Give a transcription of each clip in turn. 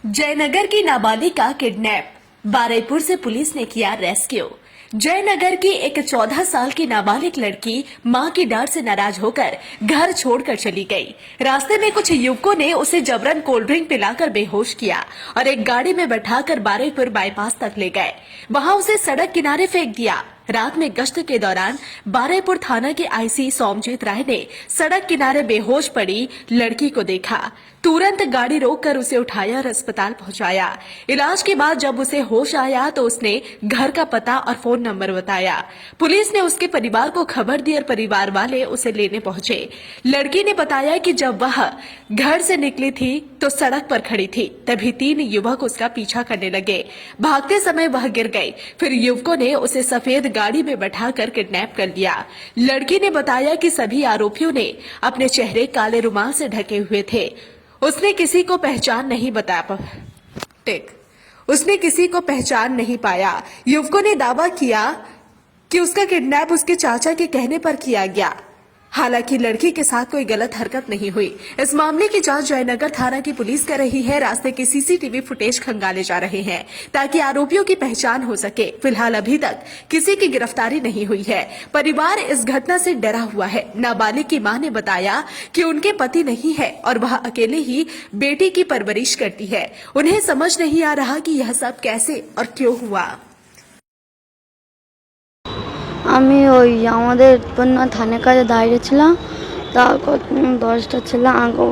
जयनगर की नाबालिग का किडनैप, बारुइपुर से पुलिस ने किया रेस्क्यू। जयनगर की एक 14 साल की नाबालिग लड़की मां की डांट से नाराज होकर घर छोड़कर चली गई। रास्ते में कुछ युवकों ने उसे जबरन कोल्ड ड्रिंक पिलाकर बेहोश किया और एक गाड़ी में बैठाकर बारुइपुर बाईपास तक ले गए। वहां उसे सड़क किनारे फेंक दिया। रात में गश्त के दौरान बारुइपुर थाना के आईसी सोमजीत राय ने सड़क किनारे बेहोश पड़ी लड़की को देखा। तुरंत गाड़ी रोककर उसे उठाया और अस्पताल पहुंचाया। इलाज के बाद जब उसे होश आया तो उसने घर का पता और फोन नंबर बताया। पुलिस ने उसके परिवार को खबर दी और परिवार वाले उसे लेने पहुंचे। लड़की ने बताया कि जब वह घर से निकली थी तो सड़क पर खड़ी थी, तभी 3 युवक उसका पीछा करने लगे। भागते समय वह गिर गई। फिर युवकों ने उसे सफेद गाड़ी में बैठाकर किडनैप कर लिया। लड़की ने बताया कि सभी आरोपियों ने अपने चेहरे काले रुमाल से ढके हुए थे। उसने किसी को पहचान नहीं पाया। युवकों ने दावा किया कि उसका किडनैप उसके चाचा के कहने पर किया गया। हालांकि लड़की के साथ कोई गलत हरकत नहीं हुई। इस मामले की जांच जयनगर थाना की पुलिस कर रही है। रास्ते के सीसीटीवी फुटेज खंगाले जा रहे हैं ताकि आरोपियों की पहचान हो सके। फिलहाल अभी तक किसी की गिरफ्तारी नहीं हुई है। परिवार इस घटना से डरा हुआ है। नाबालिग की मां ने बताया कि उनके पति नहीं है और वह अकेले ही बेटी की परवरिश करती है। उन्हें समझ नहीं आ रहा कि यह सब कैसे और क्यों हुआ। আমি ওই আমাদের থানার কাছে দাঁড়িয়েছিলাম, তারপর 10টা ছেলে আমাকে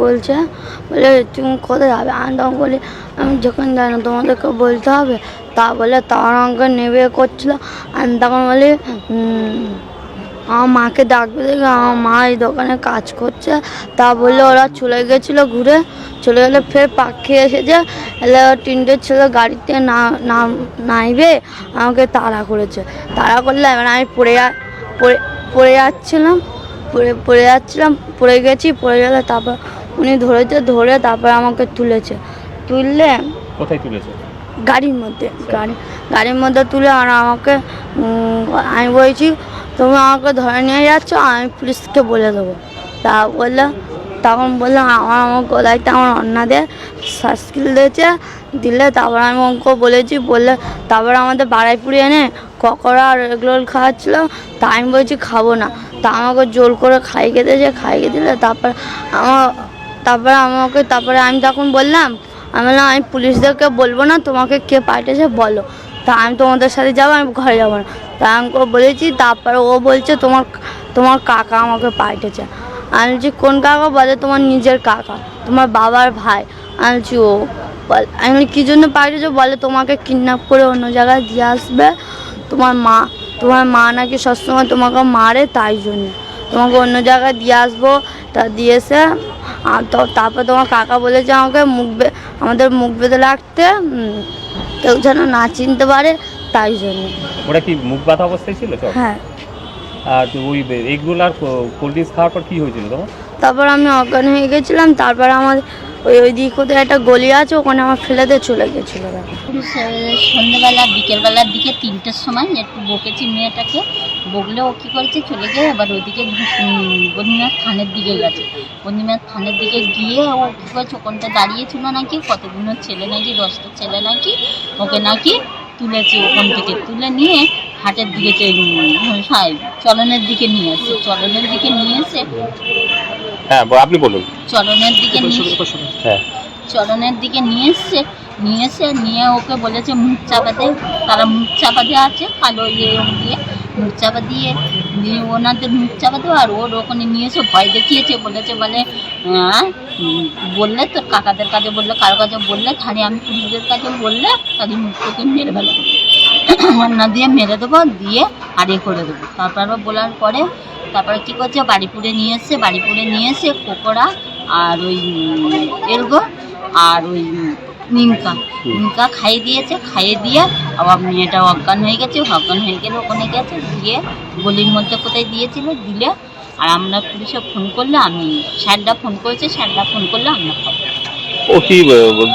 বলে তুমি কোথায় যাবে। আমি তখন বলি আমি যখন যাই না তোমাদেরকে বলতে হবে। তা বলে তার আমাকে নেবে করছিল। আমি তখন বলি আমার মাকে ডাকবে দেখে আমার মা এই দোকানে কাজ করছে। তা বললে ওরা চলে গেছিলো, ঘুরে চলে গেলে ফের পাখি এসেছে। এলে 3টে ছেলে গাড়িতে নাইবে আমাকে তাড়া করেছে। তাড়া করলে এবার আমি পড়ে যাচ্ছিলাম, পড়ে গেলে তারপর উনি ধরে তারপর আমাকে তুললে কোথায় তুলেছে? গাড়ির মধ্যে তুলে আর আমাকে আমি বলছি তুমি আমাকে ধরে নিয়ে যাচ্ছ, আমি পুলিশকে বলে দেবো। তখন বললাম আমার গলাইতে আমার অন্যদের সার্কিল দিলে তারপর আমি ওকে বললে তারপর আমাদের বারুইপুরে এনে ককড়া আর এগরোল খাওয়াচ্ছিলো। তা আমি বলছি খাবো না। তা আমাকে জোর করে খাইয়ে দিলে তারপরে আমি তখন বললাম আমি পুলিশদেরকে বলবো না, তোমাকে কে পাঠিয়েছে বলো। তা আমি তোমাদের সাথে যাবো, আমি ঘরে যাবো না। তা আমি বলেছি। তারপরে ও বলছে তোমার কাকা আমাকে পাঠিয়েছে। আমি বলছি কোন কাকা? বলে তোমার নিজের কাকা, তোমার বাবার ভাই। আমি বলছি ও আমি কী জন্য পাঠিয়েছে? বলে তোমাকে কিডন্যাপ করে অন্য জায়গায় দিয়ে আসবে। তোমার মা নাকি সবসময় তোমাকে মারে, তাই জন্য তোমাকে অন্য জায়গায় দিয়ে আসবো। তা দিয়েছে। তারপর তোমার কাকা বলেছে আমাদের মুখ বেঁধে রাখতে, কেউ যেন না চিনতে পারে, তাই জন্য। ওরা কি মুখ বাঁধা অবস্থায় ছিল? হ্যাঁ। আর ওই এগুলো আর কোল্ড ড্রিঙ্কস খাওয়ার পর কি হয়েছিল তোমার? তারপর আমি অজ্ঞান হয়ে গেছিলাম। তারপর আমার ওই দিক কোথায় একটা গলি আছে, ওখানে আমার ফেলে দিয়ে চলে গেছিলো। সন্ধ্যেবেলা বিকেলবেলার দিকে 3টের সময় একটু বকেছি মেয়েটাকে। বকলে ও কী করেছে চলে গিয়ে এবার ওইদিকে বন্দিমার থানের দিকে গেছে। বন্দিমার থানের দিকে গিয়ে ও কী করেছে ওখানটা দাঁড়িয়েছিল নাকি কতগুলো ছেলে নাকি 10টা ছেলে নাকি ওকে নাকি তুলেছে। ওখান থেকে তুলে নিয়ে হাটের দিকে চলনের দিকে নিয়ে এসে হ্যাঁ আপনি বলুন। চলনের দিকে নিয়ে এসে ওকে বলেছে মুখ চাপাতে। তারা মুখ চাপাতে আছে কালো দিয়ে মুখ চাপা দিয়ে ওনাদের মুখ চাপাতে। আর ওর ওখানে নিয়ে এসে ভয় দেখিয়েছে। বললে তোর কাকাদের কাছে বললে, কারো কাছে বললে, থানে আমি পুলিশদের কাছে বললে তাদের মুখ থেকে মেরে ফেলবো, না দিয়ে মেরে দেবো, দিয়ে আর করে দেবো। তারপর বলার পরে তারপরে কী করছে বারুইপুরে নিয়ে এসে কোকড়া আর ওই এলগো আর ওই নিমকা খাইয়ে দিয়েছে। খাইয়ে দিয়ে আবার মেয়েটা অজ্ঞান হয়ে গেলে ওখানে গেছে গিয়ে গলির মধ্যে কোথায় দিয়েছিল দিলে। আর আমরা পুলিশে ফোন করলে স্যাররা ফোন করলে আমরা খাবো। ও কি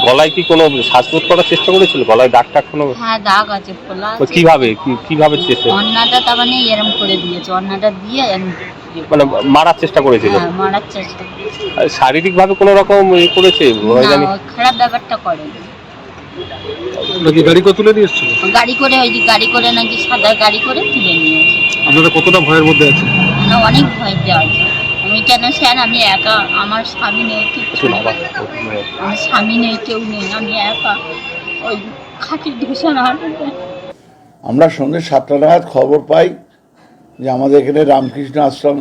গলায় কি কোনো শ্বাসরোধ করার চেষ্টা করেছিল? গলায় দাগটা কোনো? হ্যাঁ দাগ আছে, ফোলা আছে। কিভাবে চেষ্টা? অন্যটা তার মানে এরম করে দিয়েছে, অন্যটা দিয়ে মানে মারার চেষ্টা করেছিল। মারার চেষ্টা শারীরিক ভাবে কোনো রকম করেছে? খারাপ ব্যাপারটা করে। নাকি গাড়ি করে তুলে নিয়ে এসেছিল? গাড়ি করে, ওই যে গাড়ি করে নাকি সাদা গাড়ি করে তুলে নিয়ে এসেছে। আপনারা কতটা ভয়ের মধ্যে আছেন? না, অনেক ভয়তে আছে। আমি কেন স্যার, আমি একা, আমার স্বামী নেই, কিচ্ছু নেই। আমার স্বামী নেই, কেউ নেই, আমি একা ওই খাটির ধূসর হাঁটুতে। আমরা সন্ধ্যে 7টা নাগাদ খবর পাই যে আমাদের এখানে রামকৃষ্ণ আশ্রম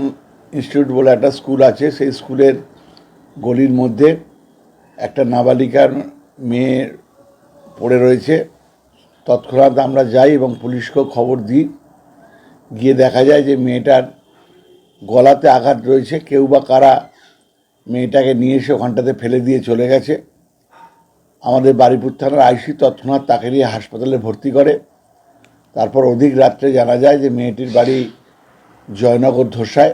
ইনস্টিটিউট বলে একটা স্কুল আছে, সেই স্কুলের গলির মধ্যে একটা নাবালিকার মেয়ে পড়ে রয়েছে। তৎক্ষণাৎ আমরা যাই এবং পুলিশকেও খবর দিই। গিয়ে দেখা যায় যে মেয়েটার গলাতে আঘাত রয়েছে। কেউ বা কারা মেয়েটাকে নিয়ে এসে ওখানটাতে ফেলে দিয়ে চলে গেছে। আমাদের বারুইপুর থানার আইসি তৎক্ষণাৎ তাকে নিয়ে হাসপাতালে ভর্তি করে। তারপর অধিক রাত্রে জানা যায় যে মেয়েটির বাড়ি জয়নগর ধোসায়।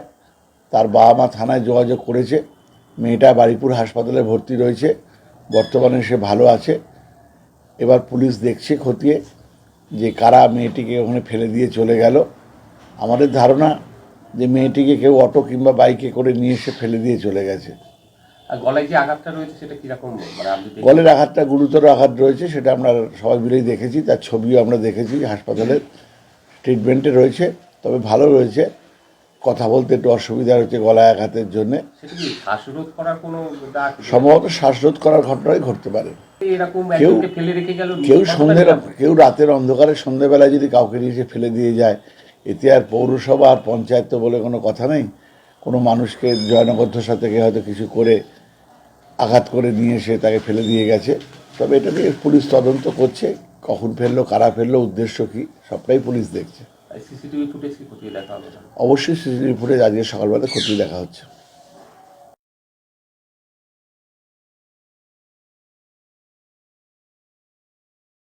তার বাবা মা থানায় যোগাযোগ করেছে। মেয়েটা বারুইপুর হাসপাতালে ভর্তি রয়েছে, বর্তমানে সে ভালো আছে। এবার পুলিশ দেখছে খতিয়ে যে কারা মেয়েটিকে ওখানে ফেলে দিয়ে চলে গেল। আমাদের ধারণা যে মেয়েটিকে কেউ অটো কিংবা বাইকে করে নিয়ে এসে ফেলে দিয়ে চলে গেছে। আর গলায় যে আঘাতটা রয়েছে সেটা কিরকম, মানে আপনি গলের আঘাতটা গুরুতর আঘাত রয়েছে, সেটা আমরা সবাই মিলেই দেখেছি। তার ছবিও আমরা দেখেছি। হাসপাতালের ট্রিটমেন্টে রয়েছে, তবে ভালো রয়েছে। কথা বলতে একটু অসুবিধা হচ্ছে গলায় আঘাতের জন্যে। সেটা কি শ্বাসরোধ করার কোনো ডাক? সম্ভবত শ্বাসরোধ করার ঘটনাই ঘটতে পারে। এরকম কেউ একজনকে ফেলে রেখে গেল, কেউ রাতের অন্ধকারে সন্ধ্যেবেলায় যদি কাউকে নিয়ে এসে ফেলে দিয়ে যায়, এতে আর পৌরসভা আর পঞ্চায়েত তো বলে কোনো কথা নেই। কোনো মানুষকে জয়নগর ধোসা থেকে হয়তো কিছু করে আঘাত করে নিয়ে এসে তাকে ফেলে দিয়ে গেছে। তবে এটা নিয়ে পুলিশ তদন্ত করছে, কখন ফেললো, কারা ফেললো, উদ্দেশ্য কী, সবটাই পুলিশ দেখছে। সিসিটিভি ফুটেজ কি খতিয়ে দেখা হবে? অবশ্যই সিসিটিভি ফুটেজ আজকে সকালবেলা খতিয়ে দেখা হচ্ছে।